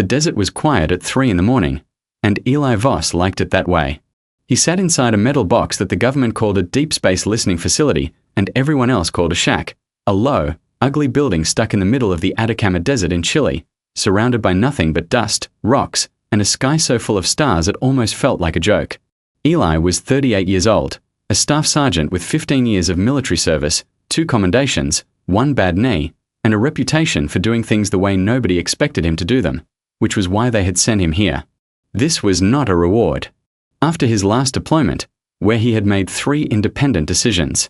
The desert was quiet at 3 in the morning, and Eli Voss liked it that way. He sat inside a metal box that the government called a deep space listening facility and everyone else called a shack, a low, ugly building stuck in the middle of the Atacama Desert in Chile, surrounded by nothing but dust, rocks, and a sky so full of stars it almost felt like a joke. Eli was 38 years old, a staff sergeant with 15 years of military service, 2 commendations, 1 bad knee, and a reputation for doing things the way nobody expected him to do them, which was why they had sent him here. This was not a reward. After his last deployment, where he had made 3 independent decisions,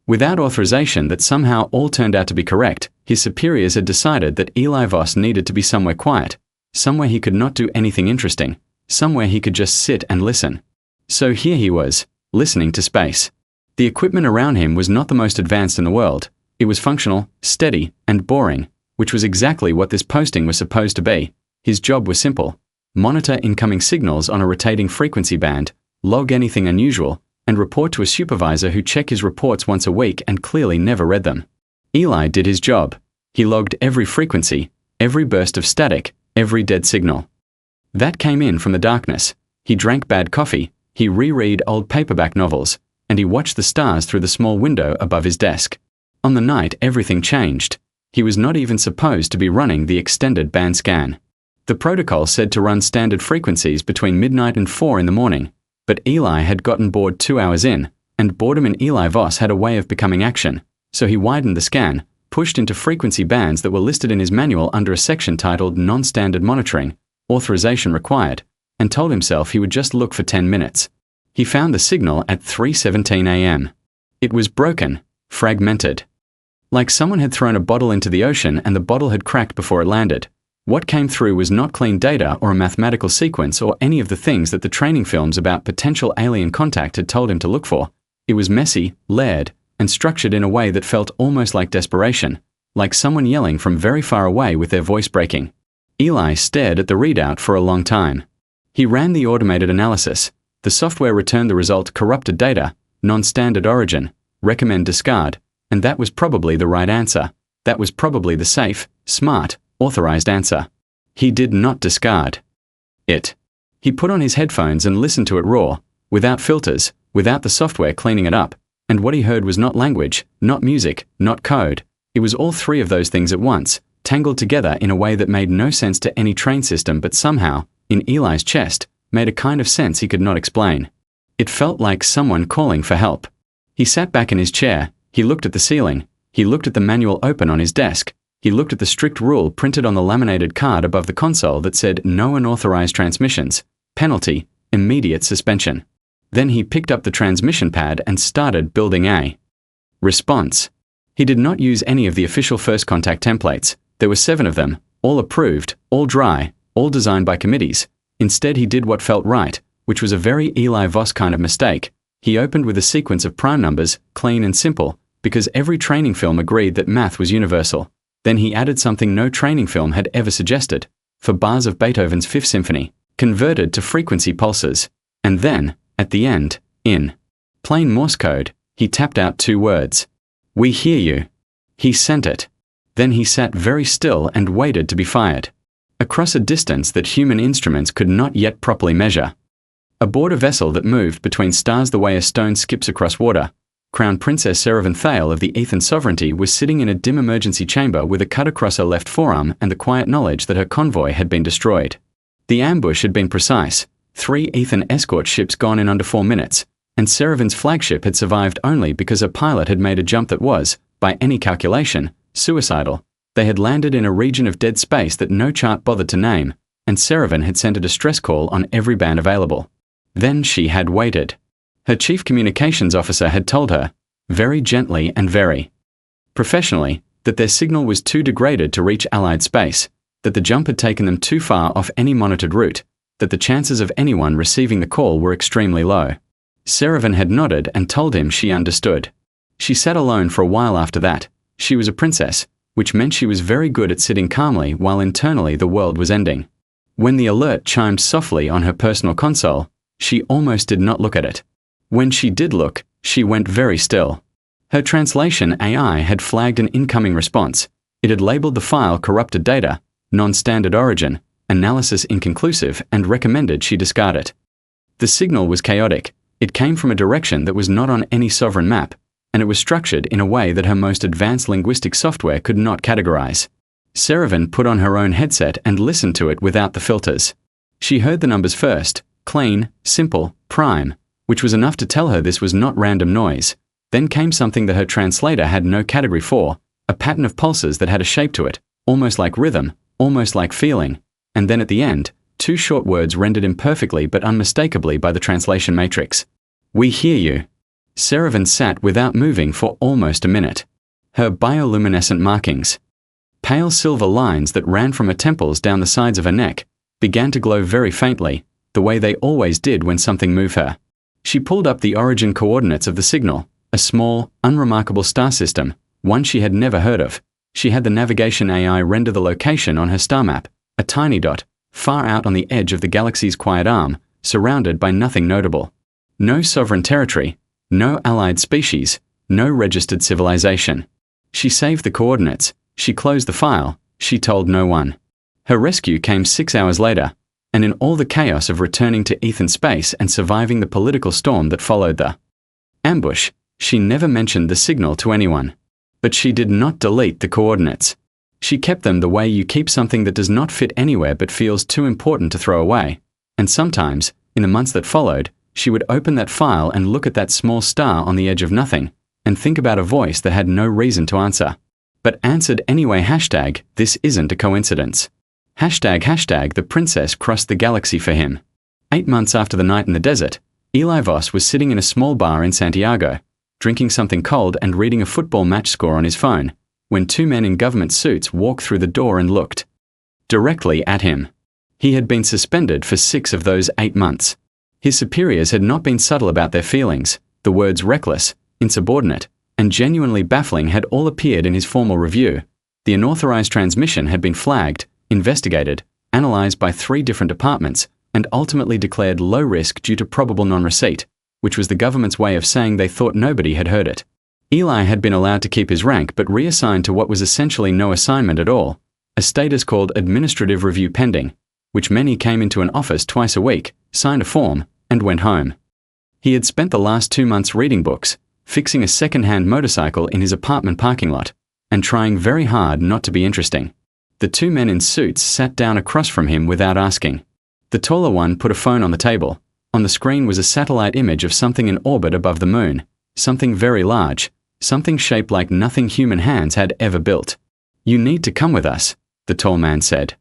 without authorization that somehow all turned out to be correct, his superiors had decided that Eli Voss needed to be somewhere quiet, somewhere he could not do anything interesting, somewhere he could just sit and listen. So here he was, listening to space. The equipment around him was not the most advanced in the world. It was functional, steady, and boring, which was exactly what this posting was supposed to be. His job was simple: monitor incoming signals on a rotating frequency band, log anything unusual, and report to a supervisor who checked his reports once a week and clearly never read them. Eli did his job. He logged every frequency, every burst of static, every dead signal that came in from the darkness. He drank bad coffee, he reread old paperback novels, and he watched the stars through the small window above his desk. On the night everything changed. He was not even supposed to be running the extended band scan. The protocol said to run standard frequencies between midnight and 4 in the morning, but Eli had gotten bored 2 hours in, and boredom in Eli Voss had a way of becoming action, so he widened the scan, pushed into frequency bands that were listed in his manual under a section titled Non-Standard Monitoring, Authorization Required, and told himself he would just look for 10 minutes. He found the signal at 3:17 a.m. It was broken, fragmented. Like someone had thrown a bottle into the ocean and the bottle had cracked before it landed. What came through was not clean data or a mathematical sequence or any of the things that the training films about potential alien contact had told him to look for. It was messy, layered, and structured in a way that felt almost like desperation, like someone yelling from very far away with their voice breaking. Eli stared at the readout for a long time. He ran the automated analysis. The software returned the result corrupted data, non-standard origin, recommend discard, and that was probably the right answer. That was probably the safe, smart, authorized answer. He did not discard it. He put on his headphones and listened to it raw, without filters, without the software cleaning it up, and what he heard was not language, not music, not code. It was all 3 of those things at once, tangled together in a way that made no sense to any trained system but somehow, in Eli's chest, made a kind of sense he could not explain. It felt like someone calling for help. He sat back in his chair, he looked at the ceiling, he looked at the manual open on his desk, he looked at the strict rule printed on the laminated card above the console that said no unauthorized transmissions, penalty, immediate suspension. Then he picked up the transmission pad and started building a response. He did not use any of the official first contact templates. There were 7 of them, all approved, all dry, all designed by committees. Instead he did what felt right, which was a very Eli Voss kind of mistake. He opened with a sequence of prime numbers, clean and simple, because every training film agreed that math was universal. Then he added something no training film had ever suggested, for bars of Beethoven's Fifth Symphony, converted to frequency pulses. And then, at the end, in plain Morse code, he tapped out 2 words. We hear you. He sent it. Then he sat very still and waited to be fired. Across a distance that human instruments could not yet properly measure. Aboard a vessel that moved between stars the way a stone skips across water, Crown Princess Serevan Thale of the Ethan Sovereignty was sitting in a dim emergency chamber with a cut across her left forearm and the quiet knowledge that her convoy had been destroyed. The ambush had been precise, 3 Ethan escort ships gone in under 4 minutes, and Serevan's flagship had survived only because her pilot had made a jump that was, by any calculation, suicidal. They had landed in a region of dead space that no chart bothered to name, and Serevan had sent a distress call on every band available. Then she had waited. Her chief communications officer had told her, very gently and very professionally, that their signal was too degraded to reach Allied space, that the jump had taken them too far off any monitored route, that the chances of anyone receiving the call were extremely low. Serevan had nodded and told him she understood. She sat alone for a while after that. She was a princess, which meant she was very good at sitting calmly while internally the world was ending. When the alert chimed softly on her personal console, she almost did not look at it. When she did look, she went very still. Her translation AI had flagged an incoming response. It had labeled the file corrupted data, non-standard origin, analysis inconclusive, and recommended she discard it. The signal was chaotic. It came from a direction that was not on any sovereign map, and it was structured in a way that her most advanced linguistic software could not categorize. Seravin put on her own headset and listened to it without the filters. She heard the numbers first, clean, simple, prime, which was enough to tell her this was not random noise. Then came something that her translator had no category for, a pattern of pulses that had a shape to it, almost like rhythm, almost like feeling, and then at the end, two short words rendered imperfectly but unmistakably by the translation matrix. "We hear you." Seravin sat without moving for almost a minute. Her bioluminescent markings, pale silver lines that ran from her temples down the sides of her neck, began to glow very faintly, the way they always did when something moved her. She pulled up the origin coordinates of the signal, a small, unremarkable star system, one she had never heard of. She had the navigation AI render the location on her star map, a tiny dot, far out on the edge of the galaxy's quiet arm, surrounded by nothing notable. No sovereign territory, no allied species, no registered civilization. She saved the coordinates, she closed the file, she told no one. Her rescue came 6 hours later, and in all the chaos of returning to Ethan space and surviving the political storm that followed the ambush, she never mentioned the signal to anyone. But she did not delete the coordinates. She kept them the way you keep something that does not fit anywhere but feels too important to throw away. And sometimes, in the months that followed, she would open that file and look at that small star on the edge of nothing, and think about a voice that had no reason to answer. But answered anyway. This isn't a coincidence. The princess crossed the galaxy for him. 8 months after the night in the desert, Eli Voss was sitting in a small bar in Santiago, drinking something cold and reading a football match score on his phone, when two men in government suits walked through the door and looked directly at him. He had been suspended for 6 of those 8 months. His superiors had not been subtle about their feelings. The words reckless, insubordinate, and genuinely baffling had all appeared in his formal review. The unauthorized transmission had been flagged, investigated, analyzed by 3 different departments, and ultimately declared low risk due to probable non-receipt, which was the government's way of saying they thought nobody had heard it. Eli had been allowed to keep his rank but reassigned to what was essentially no assignment at all, a status called Administrative Review Pending, which meant he came into an office twice a week, signed a form, and went home. He had spent the last 2 months reading books, fixing a second-hand motorcycle in his apartment parking lot, and trying very hard not to be interesting. The 2 men in suits sat down across from him without asking. The taller one put a phone on the table. On the screen was a satellite image of something in orbit above the moon, something very large, something shaped like nothing human hands had ever built. "You need to come with us," the tall man said.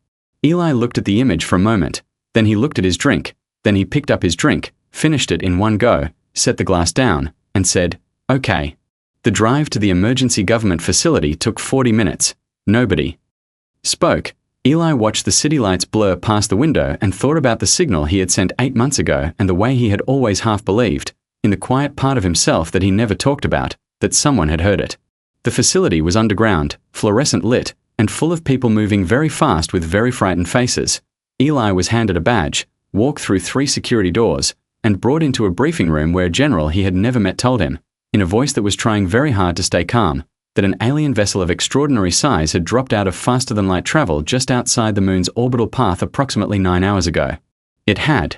Eli looked at the image for a moment, then he looked at his drink, then he picked up his drink, finished it in one go, set the glass down, and said, "Okay." The drive to the emergency government facility took 40 minutes. Nobody spoke. Eli watched the city lights blur past the window and thought about the signal he had sent 8 months ago and the way he had always half believed, in the quiet part of himself that he never talked about, that someone had heard it. The facility was underground, fluorescent lit, and full of people moving very fast with very frightened faces. Eli was handed a badge, walked through 3 security doors, and brought into a briefing room where a general he had never met told him, in a voice that was trying very hard to stay calm, that an alien vessel of extraordinary size had dropped out of faster-than-light travel just outside the moon's orbital path approximately 9 hours ago. It had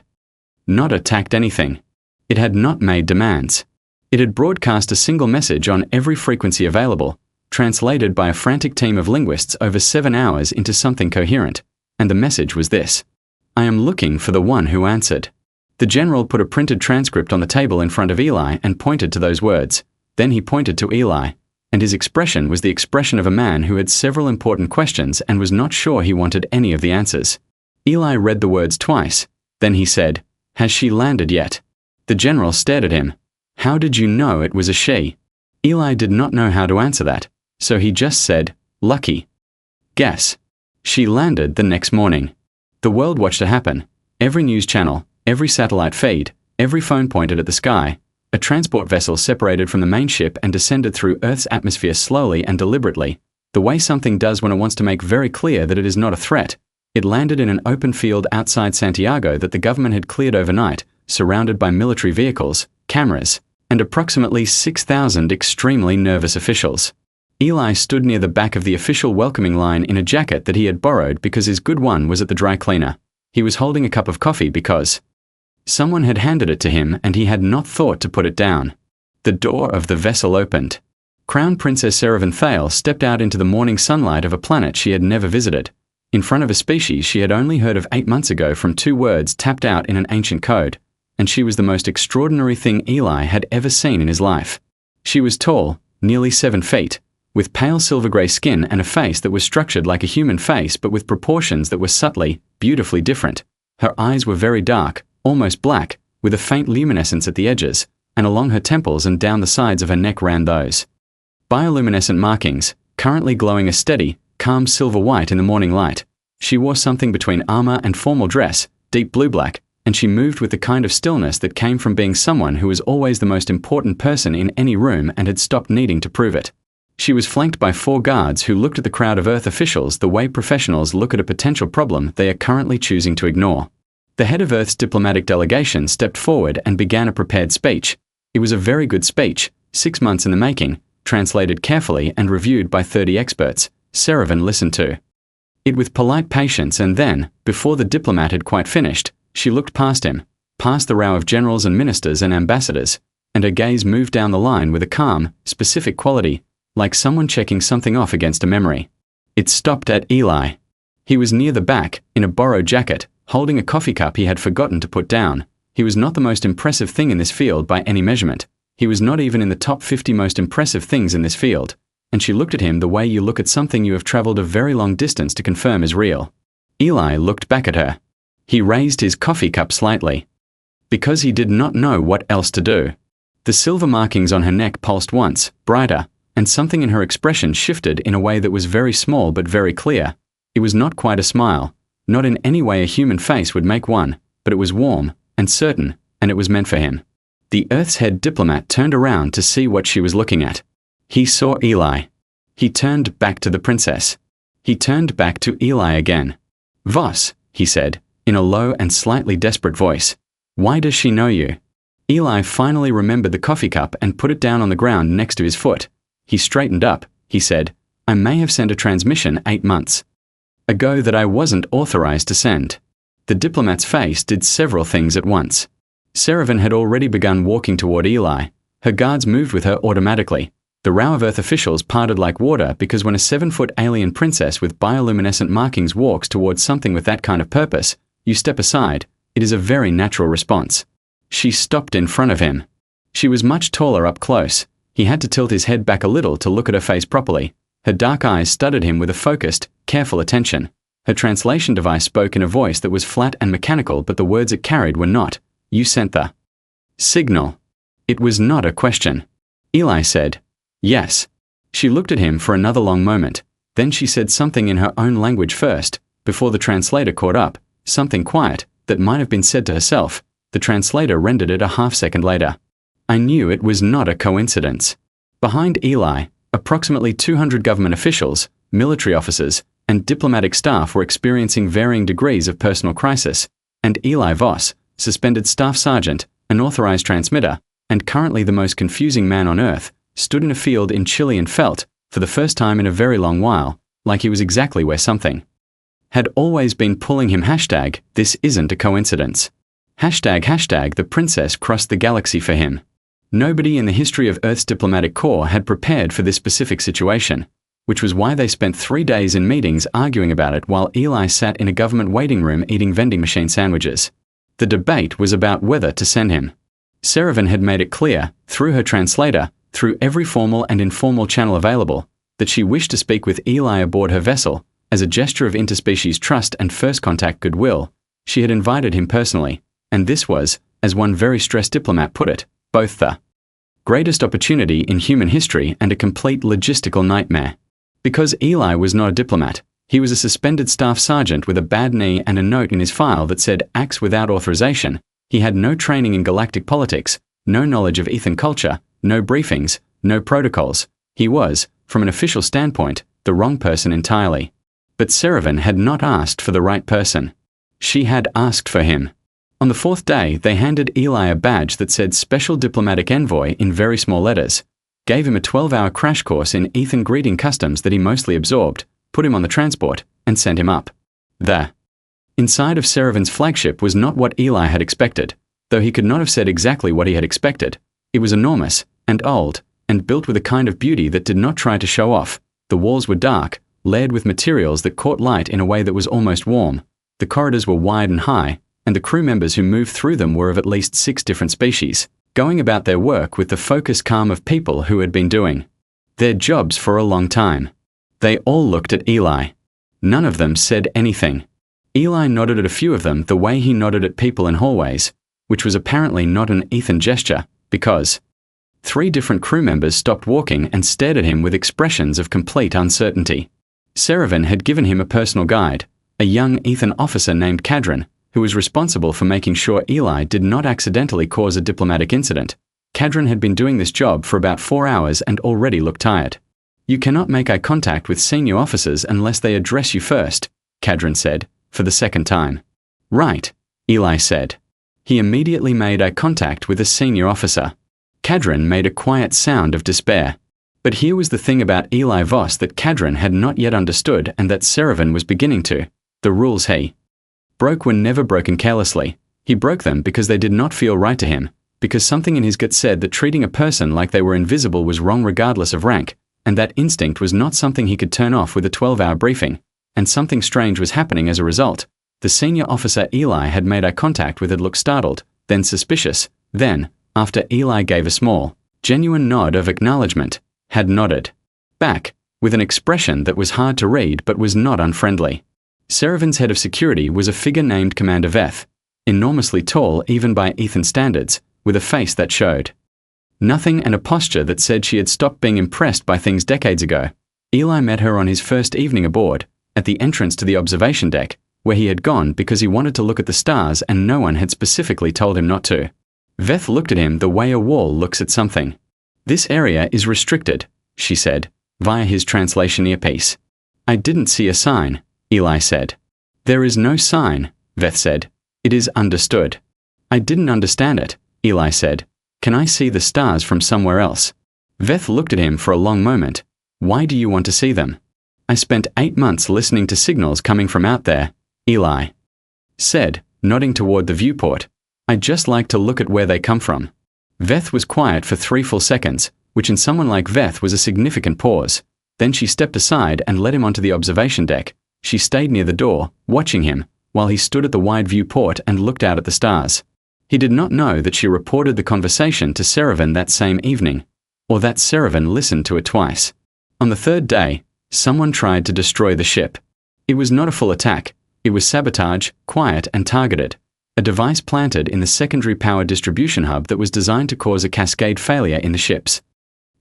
not attacked anything. It had not made demands. It had broadcast a single message on every frequency available, translated by a frantic team of linguists over 7 hours into something coherent, and the message was this: "I am looking for the one who answered." The general put a printed transcript on the table in front of Eli and pointed to those words. Then he pointed to Eli, and his expression was the expression of a man who had several important questions and was not sure he wanted any of the answers. Eli read the words twice. Then he said, "Has she landed yet?" The general stared at him. "How did you know it was a she?" Eli did not know how to answer that, so he just said, "Lucky. Guess." She landed the next morning. The world watched it happen. Every news channel, every satellite feed, every phone pointed at the sky. A transport vessel separated from the main ship and descended through Earth's atmosphere slowly and deliberately, the way something does when it wants to make very clear that it is not a threat. It landed in an open field outside Santiago that the government had cleared overnight, surrounded by military vehicles, cameras, and approximately 6,000 extremely nervous officials. Eli stood near the back of the official welcoming line in a jacket that he had borrowed because his good one was at the dry cleaner. He was holding a cup of coffee because someone had handed it to him and he had not thought to put it down. The door of the vessel opened. Crown Princess Seravan Thale stepped out into the morning sunlight of a planet she had never visited, in front of a species she had only heard of 8 months ago from 2 words tapped out in an ancient code, and she was the most extraordinary thing Eli had ever seen in his life. She was tall, nearly 7 feet, with pale silver-grey skin and a face that was structured like a human face but with proportions that were subtly, beautifully different. Her eyes were very dark, almost black, with a faint luminescence at the edges, and along her temples and down the sides of her neck ran those bioluminescent markings, currently glowing a steady, calm silver white in the morning light. She wore something between armor and formal dress, deep blue-black, and she moved with the kind of stillness that came from being someone who was always the most important person in any room and had stopped needing to prove it. She was flanked by 4 guards who looked at the crowd of Earth officials the way professionals look at a potential problem they are currently choosing to ignore. The head of Earth's diplomatic delegation stepped forward and began a prepared speech. It was a very good speech, 6 months in the making, translated carefully and reviewed by 30 experts. Seravan listened to it with polite patience, and then, before the diplomat had quite finished, she looked past him, past the row of generals and ministers and ambassadors, and her gaze moved down the line with a calm, specific quality, like someone checking something off against a memory. It stopped at Eli. He was near the back, in a borrowed jacket, holding a coffee cup he had forgotten to put down. He was not the most impressive thing in this field by any measurement. He was not even in the top 50 most impressive things in this field. And she looked at him the way you look at something you have traveled a very long distance to confirm is real. Eli looked back at her. He raised his coffee cup slightly, because he did not know what else to do. The silver markings on her neck pulsed once, brighter, and something in her expression shifted in a way that was very small but very clear. It was not quite a smile, not in any way a human face would make one, but it was warm and certain, and it was meant for him. The Earth's head diplomat turned around to see what she was looking at. He saw Eli. He turned back to the princess. He turned back to Eli again. "Voss," he said, in a low and slightly desperate voice. "Why does she know you?" Eli finally remembered the coffee cup and put it down on the ground next to his foot. He straightened up. He said, "I may have sent a transmission 8 months ago that I wasn't authorized to send." The diplomat's face did several things at once. Seravan had already begun walking toward Eli. Her guards moved with her automatically. The row of Earth officials parted like water because when a 7-foot alien princess with bioluminescent markings walks towards something with that kind of purpose, you step aside. It is a very natural response. She stopped in front of him. She was much taller up close. He had to tilt his head back a little to look at her face properly. Her dark eyes studied him with a focused, careful attention. Her translation device spoke in a voice that was flat and mechanical, but the words it carried were not. "You sent the signal." It was not a question. Eli said, "Yes." She looked at him for another long moment. Then she said something in her own language first, before the translator caught up, something quiet, that might have been said to herself. The translator rendered it a half-second later. I knew it was not a coincidence. Behind Eli, approximately 200 government officials, military officers, and diplomatic staff were experiencing varying degrees of personal crisis, and Eli Voss, suspended staff sergeant, an authorized transmitter, and currently the most confusing man on Earth, stood in a field in Chile and felt, for the first time in a very long while, like he was exactly where something had always been pulling him. This isn't a coincidence. The princess crossed the galaxy for him. Nobody in the history of Earth's diplomatic corps had prepared for this specific situation, which was why they spent 3 days in meetings arguing about it while Eli sat in a government waiting room eating vending machine sandwiches. The debate was about whether to send him. Seravan had made it clear, through her translator, through every formal and informal channel available, that she wished to speak with Eli aboard her vessel. As a gesture of interspecies trust and first contact goodwill, she had invited him personally, and this was, as one very stressed diplomat put it, both the greatest opportunity in human history and a complete logistical nightmare. Because Eli was not a diplomat, he was a suspended staff sergeant with a bad knee and a note in his file that said acts without authorization. He had no training in galactic politics, no knowledge of Ethan culture, no briefings, no protocols. He was, from an official standpoint, the wrong person entirely. But Seravan had not asked for the right person. She had asked for him. On the 4th day, they handed Eli a badge that said Special Diplomatic Envoy in very small letters. gave him a 12-hour crash course in Ethan greeting customs that he mostly absorbed, put him on the transport, and sent him up. The inside of Serevin's flagship was not what Eli had expected, though he could not have said exactly what he had expected. It was enormous, and old, and built with a kind of beauty that did not try to show off. The walls were dark, layered with materials that caught light in a way that was almost warm. The corridors were wide and high, and the crew members who moved through them were of at least 6 different species, going about their work with the focused calm of people who had been doing their jobs for a long time. They all looked at Eli. None of them said anything. Eli nodded at a few of them the way he nodded at people in hallways, which was apparently not an Ethan gesture, because 3 different crew members stopped walking and stared at him with expressions of complete uncertainty. Serevin had given him a personal guide, a young Ethan officer named Kadrin, who was responsible for making sure Eli did not accidentally cause a diplomatic incident. Kadrin had been doing this job for about 4 hours and already looked tired. "You cannot make eye contact with senior officers unless they address you first," Kadrin said, for the second time. "Right," Eli said. He immediately made eye contact with a senior officer. Kadrin made a quiet sound of despair. But here was the thing about Eli Voss that Kadrin had not yet understood and that Serevin was beginning to. The rules he broke were never broken carelessly. He broke them because they did not feel right to him, because something in his gut said that treating a person like they were invisible was wrong regardless of rank, and that instinct was not something he could turn off with a 12-hour briefing, and something strange was happening as a result. The senior officer Eli had made eye contact with had looked startled, then suspicious, then, after Eli gave a small, genuine nod of acknowledgement, had nodded back, with an expression that was hard to read but was not unfriendly. Serevin's head of security was a figure named Commander Veth, enormously tall even by Ethan standards, with a face that showed nothing and a posture that said she had stopped being impressed by things decades ago. Eli met her on his first evening aboard, at the entrance to the observation deck, where he had gone because he wanted to look at the stars and no one had specifically told him not to. Veth looked at him the way a wall looks at something. "This area is restricted," she said, via his translation earpiece. "I didn't see a sign," Eli said. "There is no sign," Veth said. "It is understood." "I didn't understand it," Eli said. "Can I see the stars from somewhere else?" Veth looked at him for a long moment. "Why do you want to see them?" "I spent 8 months listening to signals coming from out there," Eli said, nodding toward the viewport. "I'd just like to look at where they come from." Veth was quiet for 3 full seconds, which in someone like Veth was a significant pause. Then she stepped aside and led him onto the observation deck. She stayed near the door, watching him, while he stood at the wide viewport and looked out at the stars. He did not know that she reported the conversation to Serevin that same evening, or that Serevin listened to it twice. On the 3rd day, someone tried to destroy the ship. It was not a full attack. It was sabotage, quiet and targeted. A device planted in the secondary power distribution hub that was designed to cause a cascade failure in the ship's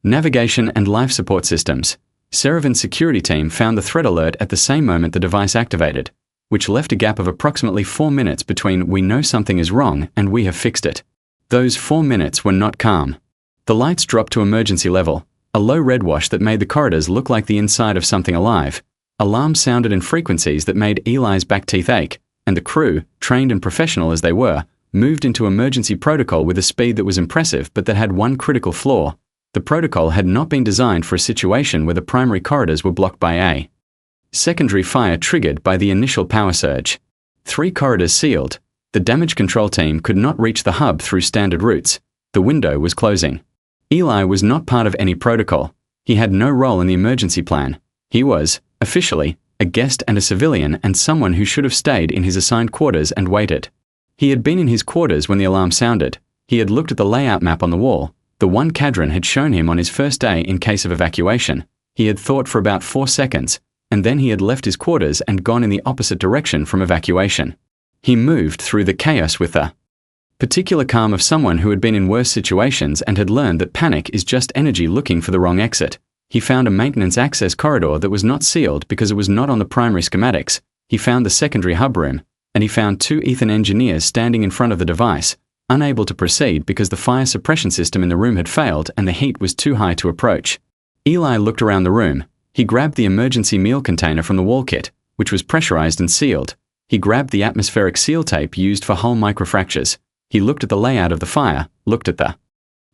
navigation and life support systems. Serevin's security team found the threat alert at the same moment the device activated, which left a gap of approximately 4 minutes between "we know something is wrong" and "we have fixed it." Those 4 minutes were not calm. The lights dropped to emergency level, a low red wash that made the corridors look like the inside of something alive. Alarms sounded in frequencies that made Eli's back teeth ache, and the crew, trained and professional as they were, moved into emergency protocol with a speed that was impressive but that had one critical flaw. The protocol had not been designed for a situation where the primary corridors were blocked by a secondary fire triggered by the initial power surge. 3 corridors sealed. The damage control team could not reach the hub through standard routes. The window was closing. Eli was not part of any protocol. He had no role in the emergency plan. He was, officially, a guest and a civilian and someone who should have stayed in his assigned quarters and waited. He had been in his quarters when the alarm sounded. He had looked at the layout map on the wall, the one Kadrin had shown him on his first day in case of evacuation. He had thought for about 4 seconds, and then he had left his quarters and gone in the opposite direction from evacuation. He moved through the chaos with the particular calm of someone who had been in worse situations and had learned that panic is just energy looking for the wrong exit. He found a maintenance access corridor that was not sealed because it was not on the primary schematics. He found the secondary hub room, and he found 2 Ethan engineers standing in front of the device, unable to proceed because the fire suppression system in the room had failed and the heat was too high to approach. Eli looked around the room. He grabbed the emergency meal container from the wall kit, which was pressurized and sealed. He grabbed the atmospheric seal tape used for hull microfractures. He looked at the layout of the fire, looked at the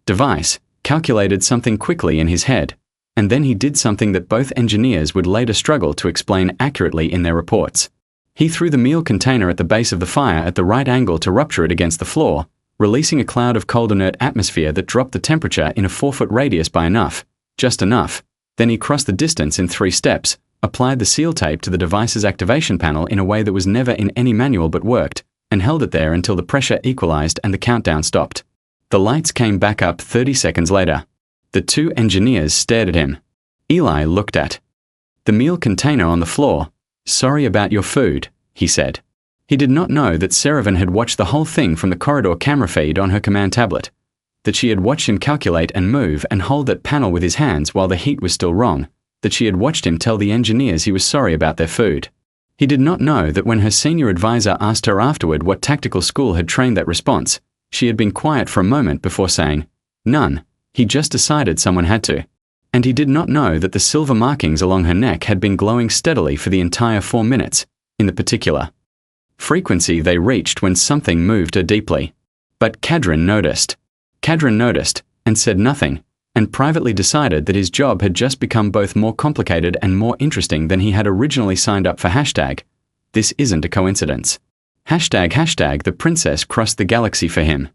device. calculated something quickly in his head, and then he did something that both engineers would later struggle to explain accurately in their reports. He threw the meal container at the base of the fire at the right angle to rupture it against the floor, releasing a cloud of cold inert atmosphere that dropped the temperature in a 4-foot radius by enough, just enough. Then he crossed the distance in 3 steps, applied the seal tape to the device's activation panel in a way that was never in any manual but worked, and held it there until the pressure equalized and the countdown stopped. The lights came back up 30 seconds later. The 2 engineers stared at him. Eli looked at the meal container on the floor. "Sorry about your food," he said. He did not know that Seravan had watched the whole thing from the corridor camera feed on her command tablet, that she had watched him calculate and move and hold that panel with his hands while the heat was still wrong, that she had watched him tell the engineers he was sorry about their food. He did not know that when her senior advisor asked her afterward what tactical school had trained that response, she had been quiet for a moment before saying, "None." He just decided someone had to. And he did not know that the silver markings along her neck had been glowing steadily for the entire 4 minutes, in the particular frequency they reached when something moved her deeply. But Kadrin noticed. Kadrin noticed, and said nothing, and privately decided that his job had just become both more complicated and more interesting than he had originally signed up for. This isn't a coincidence. The princess crossed the galaxy for him.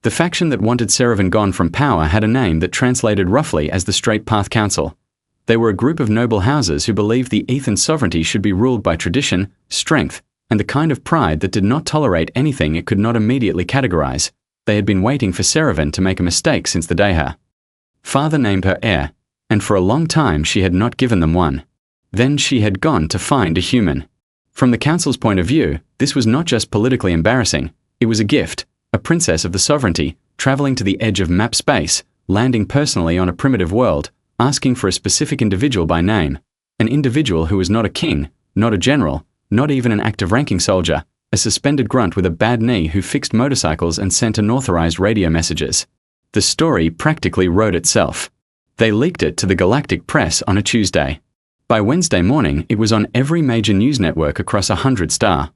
The faction that wanted Seravan gone from power had a name that translated roughly as the Straight Path Council. They were a group of noble houses who believed the Ethan sovereignty should be ruled by tradition, strength, and the kind of pride that did not tolerate anything it could not immediately categorize. They had been waiting for Seravan to make a mistake since the day her father named her heir, and for a long time she had not given them one. Then she had gone to find a human. From the council's point of view, this was not just politically embarrassing, it was a gift. A princess of the sovereignty, traveling to the edge of map space, landing personally on a primitive world, asking for a specific individual by name. An individual who was not a king, not a general, not even an active ranking soldier, a suspended grunt with a bad knee who fixed motorcycles and sent unauthorized radio messages. The story practically wrote itself. They leaked it to the Galactic press on a Tuesday. By Wednesday morning, it was on every major news network across 100-star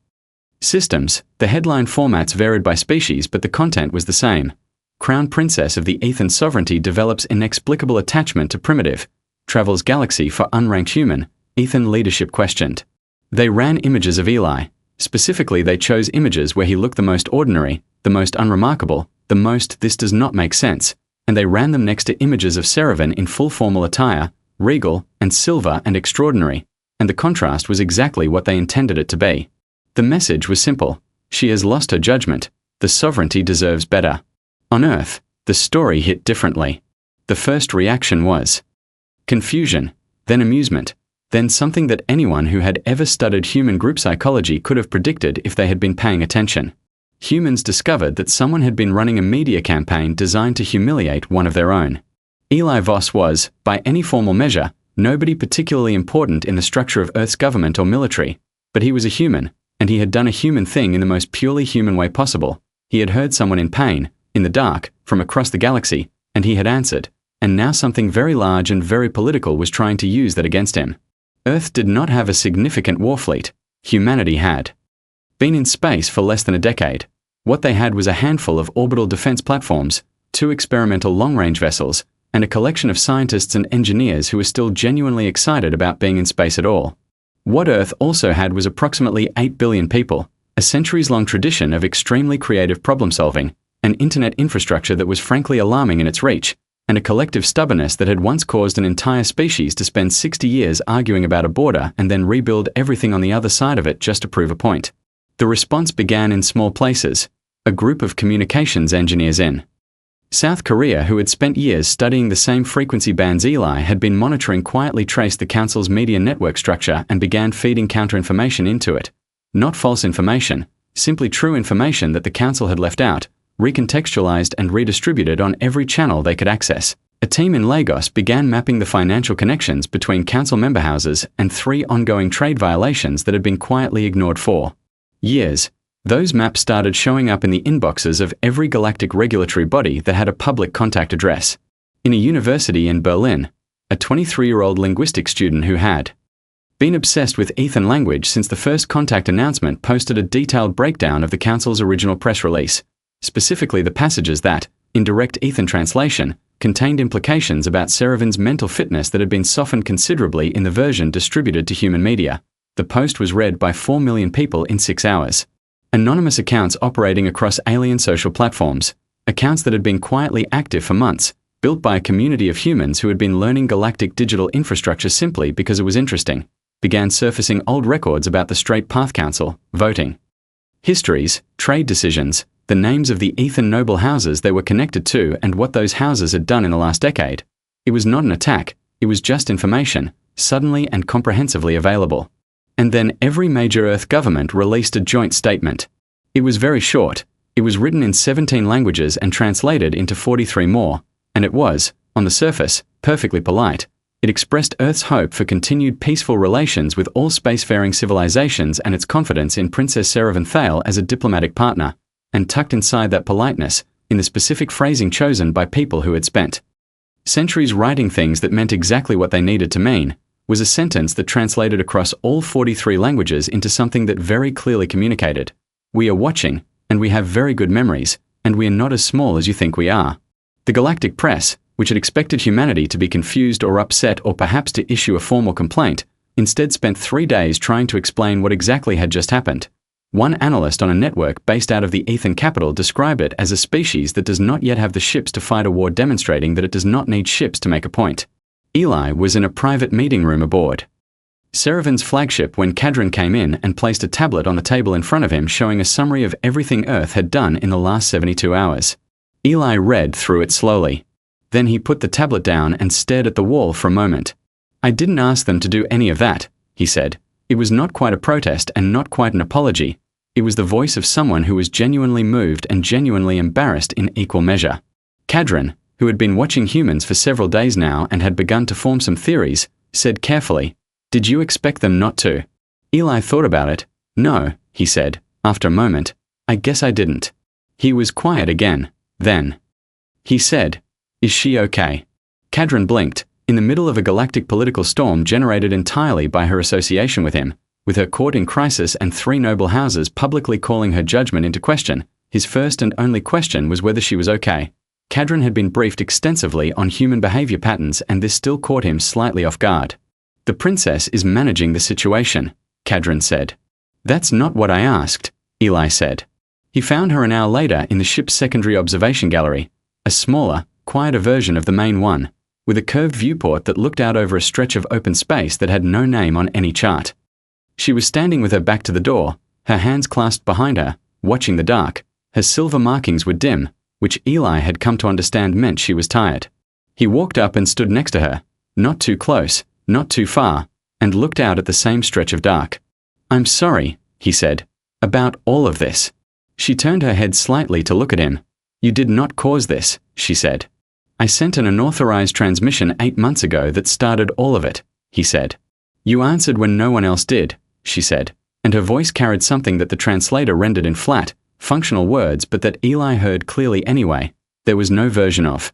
systems. The headline formats varied by species, but the content was the same. Crown Princess of the Ethan sovereignty develops inexplicable attachment to primitive, travels galaxy for unranked human, Ethan leadership questioned. They ran images of Eli. Specifically, they chose images where he looked the most ordinary, the most unremarkable, the most "this does not make sense," and they ran them next to images of Seravan in full formal attire, regal, and silver and extraordinary, and the contrast was exactly what they intended it to be. The message was simple. She has lost her judgment. The sovereignty deserves better. On Earth, the story hit differently. The first reaction was confusion, then amusement, then something that anyone who had ever studied human group psychology could have predicted if they had been paying attention. Humans discovered that someone had been running a media campaign designed to humiliate one of their own. Eli Voss was, by any formal measure, nobody particularly important in the structure of Earth's government or military, but he was a human, and he had done a human thing in the most purely human way possible. He had heard someone in pain, in the dark, from across the galaxy, and he had answered, and now something very large and very political was trying to use that against him. Earth did not have a significant war fleet. Humanity had been in space for less than a decade. What they had was a handful of orbital defense platforms, 2 experimental long-range vessels, and a collection of scientists and engineers who were still genuinely excited about being in space at all. What Earth also had was approximately 8 billion people, a centuries-long tradition of extremely creative problem-solving, an internet infrastructure that was frankly alarming in its reach, and a collective stubbornness that had once caused an entire species to spend 60 years arguing about a border and then rebuild everything on the other side of it just to prove a point. The response began in small places. A group of communications engineers in South Korea who had spent years studying the same frequency bands Eli had been monitoring quietly traced the council's media network structure and began feeding counter-information into it. Not false information, simply true information that the council had left out, recontextualized and redistributed on every channel they could access. A team in Lagos began mapping the financial connections between council member houses and 3 ongoing trade violations that had been quietly ignored for years. Those maps started showing up in the inboxes of every galactic regulatory body that had a public contact address. In a university in Berlin, a 23-year-old linguistics student who had been obsessed with Ethan language since the first contact announcement posted a detailed breakdown of the council's original press release, specifically the passages that, in direct Ethan translation, contained implications about Serevin's mental fitness that had been softened considerably in the version distributed to human media. The post was read by 4 million people in 6 hours. Anonymous accounts operating across alien social platforms, accounts that had been quietly active for months, built by a community of humans who had been learning galactic digital infrastructure simply because it was interesting, began surfacing old records about the Straight Path Council, voting, histories, trade decisions, the names of the Ethan noble houses they were connected to and what those houses had done in the last decade. It was not an attack, it was just information, suddenly and comprehensively available. And then every major Earth government released a joint statement. It was very short, it was written in 17 languages and translated into 43 more, and it was, on the surface, perfectly polite. It expressed Earth's hope for continued peaceful relations with all spacefaring civilizations and its confidence in Princess Serevin Thale as a diplomatic partner. And tucked inside that politeness, in the specific phrasing chosen by people who had spent centuries writing things that meant exactly what they needed to mean, was a sentence that translated across all 43 languages into something that very clearly communicated, "We are watching, and we have very good memories, and we are not as small as you think we are." The galactic press, which had expected humanity to be confused or upset or perhaps to issue a formal complaint, instead spent 3 days trying to explain what exactly had just happened. One analyst on a network based out of the Ethan capital described it as a species that does not yet have the ships to fight a war, demonstrating that it does not need ships to make a point. Eli was in a private meeting room aboard Serevin's flagship when Kadran came in and placed a tablet on the table in front of him showing a summary of everything Earth had done in the last 72 hours. Eli read through it slowly. Then he put the tablet down and stared at the wall for a moment. "I didn't ask them to do any of that," he said. It was not quite a protest and not quite an apology. It was the voice of someone who was genuinely moved and genuinely embarrassed in equal measure. Kadran, who had been watching humans for several days now and had begun to form some theories, said carefully, "Did you expect them not to?" Eli thought about it. "No," he said, after a moment. "I guess I didn't." He was quiet again. Then he said, "Is she okay?" Kadran blinked, in the middle of a galactic political storm generated entirely by her association with him. With her court in crisis and 3 noble houses publicly calling her judgment into question, his first and only question was whether she was okay. Kadran had been briefed extensively on human behavior patterns and this still caught him slightly off guard. "The princess is managing the situation," Kadran said. "That's not what I asked," Eli said. He found her an hour later in the ship's secondary observation gallery, a smaller, quieter version of the main one, with a curved viewport that looked out over a stretch of open space that had no name on any chart. She was standing with her back to the door, her hands clasped behind her, watching the dark. Her silver markings were dim, which Eli had come to understand meant she was tired. He walked up and stood next to her, not too close, not too far, and looked out at the same stretch of dark. "I'm sorry," he said, "about all of this." She turned her head slightly to look at him. "You did not cause this," she said. "I sent an unauthorized transmission 8 months ago that started all of it," he said. "You answered when no one else did," she said, and her voice carried something that the translator rendered in flat, functional words but that Eli heard clearly anyway. There was no version of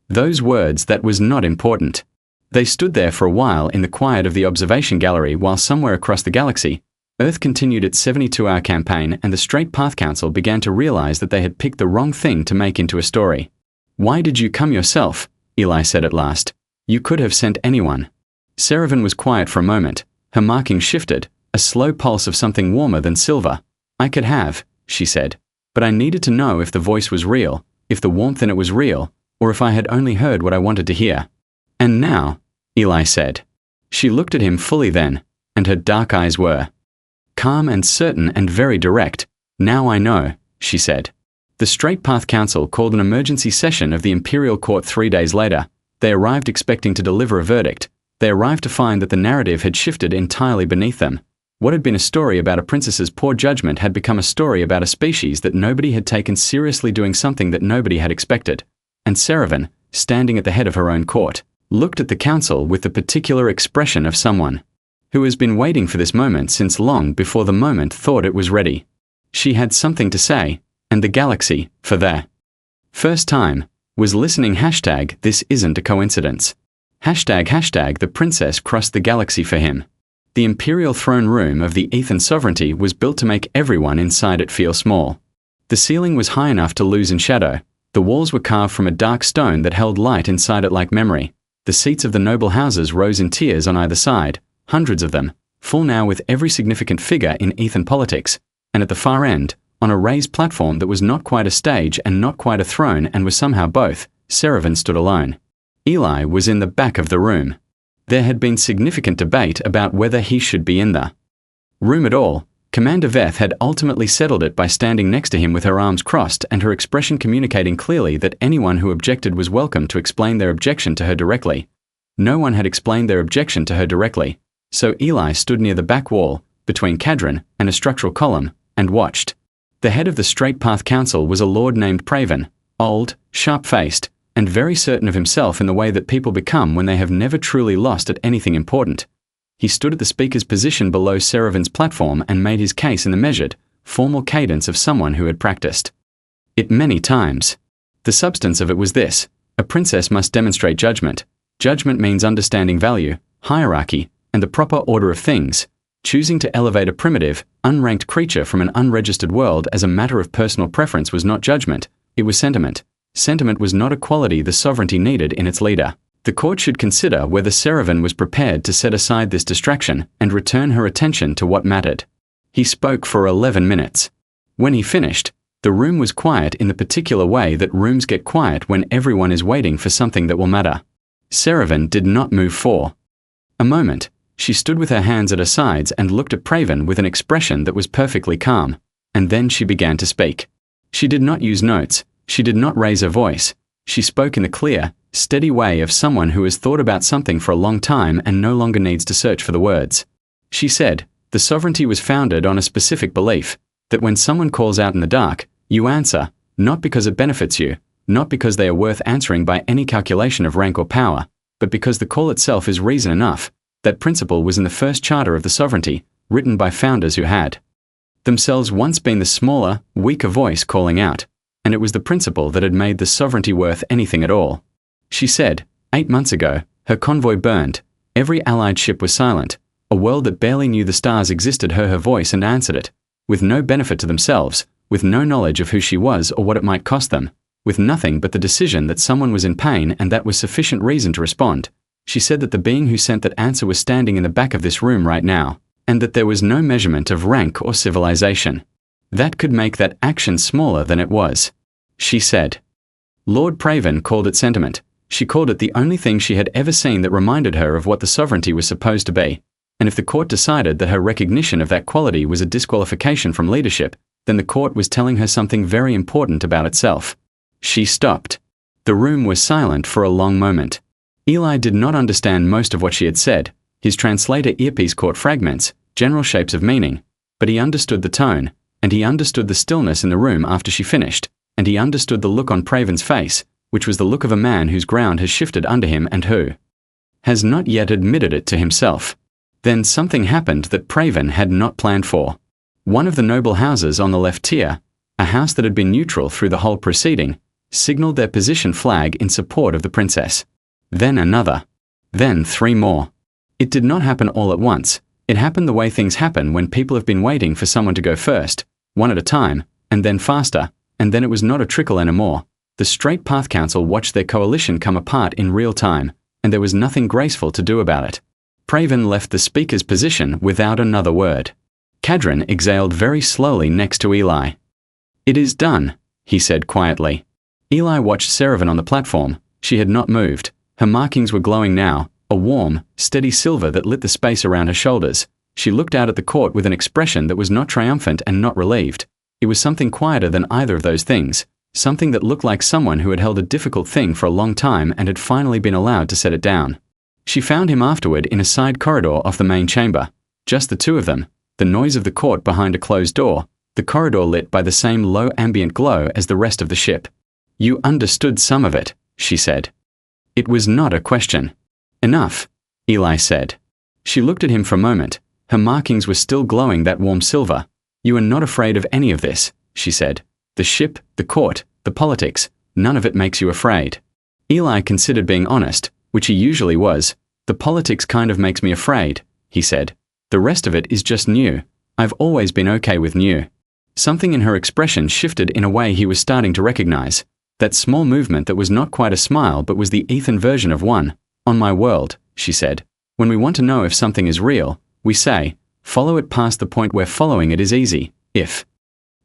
those words that was not important. They stood there for a while in the quiet of the observation gallery while somewhere across the galaxy, Earth continued its 72-hour campaign and the Straight Path Council began to realize that they had picked the wrong thing to make into a story. "Why did you come yourself?" Eli said at last. "You could have sent anyone." Serevin was quiet for a moment. Her markings shifted, a slow pulse of something warmer than silver. "I could have," she said, "but I needed to know if the voice was real, if the warmth in it was real, or if I had only heard what I wanted to hear." "And now," Eli said. She looked at him fully then, and her dark eyes were calm and certain and very direct. "Now I know," she said. The Straight Path Council called an emergency session of the Imperial Court 3 days later. They arrived expecting to deliver a verdict. They arrived to find that the narrative had shifted entirely beneath them. What had been a story about a princess's poor judgment had become a story about a species that nobody had taken seriously doing something that nobody had expected. And Serevin, standing at the head of her own court, looked at the council with the particular expression of someone who has been waiting for this moment since long before the moment thought it was ready. She had something to say, and the galaxy, for the first time, was listening. #This isn't a coincidence. #The princess crossed the galaxy for him. The imperial throne room of the Ethan sovereignty was built to make everyone inside it feel small. The ceiling was high enough to lose in shadow. The walls were carved from a dark stone that held light inside it like memory. The seats of the noble houses rose in tiers on either side, hundreds of them, full now with every significant figure in Ethan politics, and at the far end, on a raised platform that was not quite a stage and not quite a throne and was somehow both, Seravan stood alone. Eli was in the back of the room. There had been significant debate about whether he should be in the room at all. Commander Veth had ultimately settled it by standing next to him with her arms crossed and her expression communicating clearly that anyone who objected was welcome to explain their objection to her directly. No one had explained their objection to her directly, so Eli stood near the back wall, between Cadron and a structural column, and watched. The head of the Straight Path Council was a lord named Praven, old, sharp-faced, and very certain of himself in the way that people become when they have never truly lost at anything important. He stood at the speaker's position below Seravan's platform and made his case in the measured, formal cadence of someone who had practiced it many times. The substance of it was this: a princess must demonstrate judgment. Judgment means understanding value, hierarchy, and the proper order of things. Choosing to elevate a primitive, unranked creature from an unregistered world as a matter of personal preference was not judgment, it was sentiment. Sentiment was not a quality the sovereignty needed in its leader. The court should consider whether Seravan was prepared to set aside this distraction and return her attention to what mattered. He spoke for 11 minutes. When he finished, the room was quiet in the particular way that rooms get quiet when everyone is waiting for something that will matter. Seravan did not move for a moment. She stood with her hands at her sides and looked at Praven with an expression that was perfectly calm, and then she began to speak. She did not use notes, she did not raise her voice. She spoke in the clear, steady way of someone who has thought about something for a long time and no longer needs to search for the words. She said, the sovereignty was founded on a specific belief, that when someone calls out in the dark, you answer, not because it benefits you, not because they are worth answering by any calculation of rank or power, but because the call itself is reason enough. That principle was in the first charter of the sovereignty, written by founders who had themselves once been the smaller, weaker voice calling out, and it was the principle that had made the sovereignty worth anything at all. She said, 8 months ago, her convoy burned, every allied ship was silent, a world that barely knew the stars existed heard her voice and answered it, with no benefit to themselves, with no knowledge of who she was or what it might cost them, with nothing but the decision that someone was in pain and that was sufficient reason to respond. She said that the being who sent that answer was standing in the back of this room right now, and that there was no measurement of rank or civilization that could make that action smaller than it was. She said. Lord Praven called it sentiment. She called it the only thing she had ever seen that reminded her of what the sovereignty was supposed to be, and if the court decided that her recognition of that quality was a disqualification from leadership, then the court was telling her something very important about itself. She stopped. The room was silent for a long moment. Eli did not understand most of what she had said. His translator earpiece caught fragments, general shapes of meaning, but he understood the tone, and he understood the stillness in the room after she finished, and he understood the look on Praven's face, which was the look of a man whose ground has shifted under him and who has not yet admitted it to himself. Then something happened that Praven had not planned for. One of the noble houses on the left tier, a house that had been neutral through the whole proceeding, signaled their position flag in support of the princess. Then another. Then 3 more. It did not happen all at once. It happened the way things happen when people have been waiting for someone to go first, one at a time, and then faster, and then it was not a trickle anymore. The Straight Path Council watched their coalition come apart in real time, and there was nothing graceful to do about it. Praven left the speaker's position without another word. Cadron exhaled very slowly next to Eli. It is done, he said quietly. Eli watched Seravan on the platform. She had not moved. Her markings were glowing now, a warm, steady silver that lit the space around her shoulders. She looked out at the court with an expression that was not triumphant and not relieved. It was something quieter than either of those things, something that looked like someone who had held a difficult thing for a long time and had finally been allowed to set it down. She found him afterward in a side corridor off the main chamber, just the two of them, the noise of the court behind a closed door, the corridor lit by the same low ambient glow as the rest of the ship. You understood some of it, she said. It was not a question. Enough, Eli said. She looked at him for a moment. Her markings were still glowing that warm silver. You are not afraid of any of this, she said. The ship, the court, the politics, none of it makes you afraid. Eli considered being honest, which he usually was. The politics kind of makes me afraid, he said. The rest of it is just new. I've always been okay with new. Something in her expression shifted in a way he was starting to recognize. That small movement that was not quite a smile but was the Ethan version of one. On my world, she said, when we want to know if something is real, we say, follow it past the point where following it is easy. If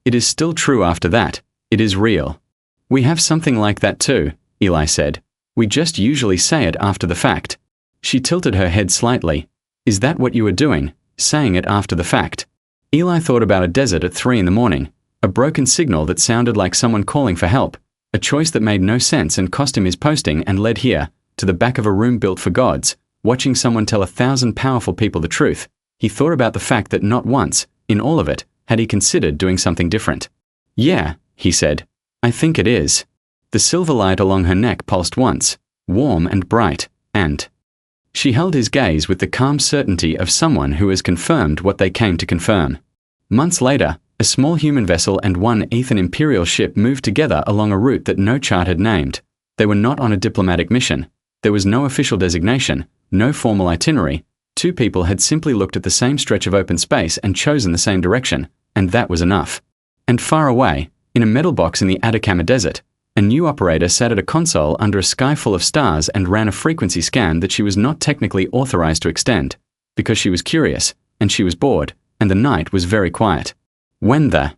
it is still true after that, it is real. We have something like that too, Eli said. We just usually say it after the fact. She tilted her head slightly. Is that what you are doing, saying it after the fact? Eli thought about a desert at 3 in the morning, a broken signal that sounded like someone calling for help, a choice that made no sense and cost him his posting and led here, to the back of a room built for gods, watching someone tell 1,000 powerful people the truth. He thought about the fact that not once, in all of it, had he considered doing something different. Yeah, he said. I think it is. The silver light along her neck pulsed once, warm and bright, and she held his gaze with the calm certainty of someone who has confirmed what they came to confirm. Months later, a small human vessel and one Ethan Imperial ship moved together along a route that no chart had named. They were not on a diplomatic mission. There was no official designation, no formal itinerary. Two people had simply looked at the same stretch of open space and chosen the same direction, and that was enough. And far away, in a metal box in the Atacama Desert, a new operator sat at a console under a sky full of stars and ran a frequency scan that she was not technically authorized to extend, because she was curious, and she was bored, and the night was very quiet. When the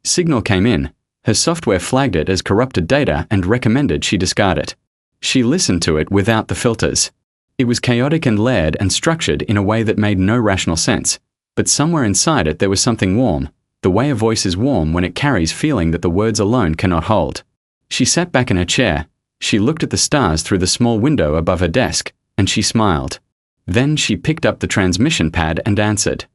signal came in, her software flagged it as corrupted data and recommended she discard it. She listened to it without the filters. It was chaotic and layered and structured in a way that made no rational sense, but somewhere inside it there was something warm, the way a voice is warm when it carries feeling that the words alone cannot hold. She sat back in her chair. She looked at the stars through the small window above her desk, and she smiled. Then she picked up the transmission pad and answered.